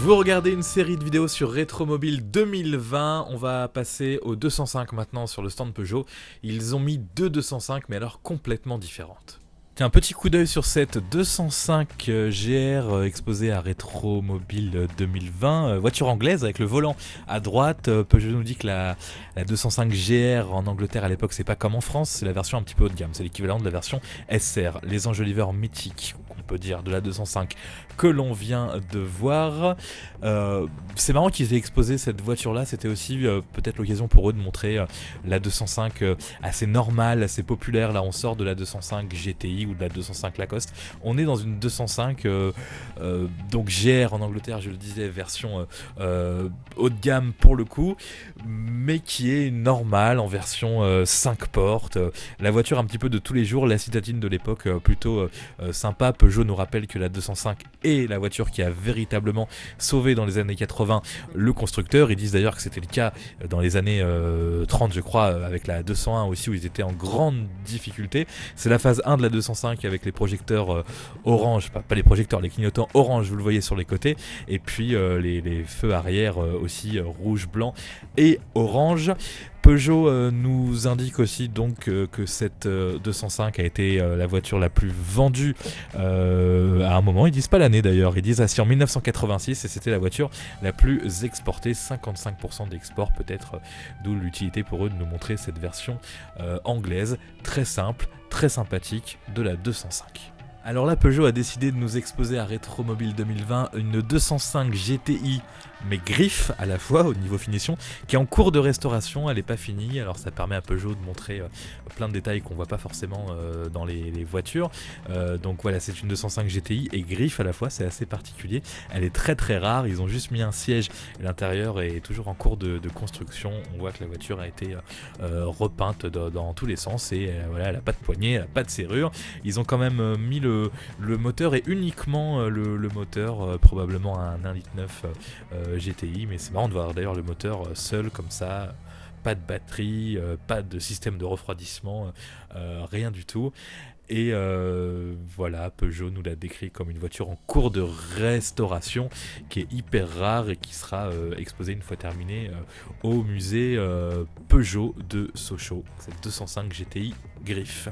Vous regardez une série de vidéos sur Rétromobile 2020, on va passer au 205 maintenant sur le stand Peugeot. Ils ont mis deux 205 mais alors complètement différentes. Tiens, un petit coup d'œil sur cette 205 GR exposée à Rétromobile 2020, voiture anglaise avec le volant à droite. Peugeot nous dit que la 205 GR en Angleterre à l'époque c'est pas comme en France, c'est la version un petit peu haut de gamme, c'est l'équivalent de la version SR, les enjoliveurs mythiques, on peut dire, de la 205 que l'on vient de voir. C'est marrant qu'ils aient exposé cette voiture là, c'était aussi peut-être l'occasion pour eux de montrer la 205 assez normale, assez populaire. Là on sort de la 205 GTI ou de la 205 Lacoste, on est dans une 205 donc GR en Angleterre, je le disais, version haut de gamme pour le coup, mais qui est normale en version 5 portes, la voiture un petit peu de tous les jours, la citadine de l'époque, plutôt sympa. Peugeot nous rappelle que la 205 est la voiture qui a véritablement sauvé dans les années 80 le constructeur. Ils disent d'ailleurs que c'était le cas dans les années 30 je crois, avec la 201 aussi, où ils étaient en grande difficulté. C'est la phase 1 de la 205 avec les projecteurs orange, pas les projecteurs, les clignotants orange, vous le voyez sur les côtés, et puis les feux arrière aussi rouge, blanc et orange. Peugeot nous indique aussi donc que cette 205 a été la voiture la plus vendue à un moment. Ils disent pas l'année d'ailleurs, ils disent assis en 1986, et c'était la voiture la plus exportée, 55% d'export peut-être, d'où l'utilité pour eux de nous montrer cette version anglaise, très simple, très sympathique de la 205. Alors là, Peugeot a décidé de nous exposer à Rétromobile 2020 une 205 GTI, mais griffe à la fois au niveau finition, qui est en cours de restauration, elle n'est pas finie, alors ça permet à Peugeot de montrer plein de détails qu'on voit pas forcément dans les voitures. Donc voilà, c'est une 205 GTI et griffe à la fois, c'est assez particulier, elle est très très rare, ils ont juste mis un siège, l'intérieur est toujours en cours de construction, on voit que la voiture a été repeinte dans tous les sens, et voilà, elle n'a pas de poignée, elle n'a pas de serrure. Ils ont quand même mis le moteur, et uniquement le moteur, probablement un 1.9 GTI, mais c'est marrant de voir d'ailleurs le moteur seul comme ça, pas de batterie, pas de système de refroidissement, rien du tout. Et voilà, Peugeot nous l'a décrit comme une voiture en cours de restauration, qui est hyper rare et qui sera exposée une fois terminée au musée Peugeot de Sochaux, cette 205 GTI griffe.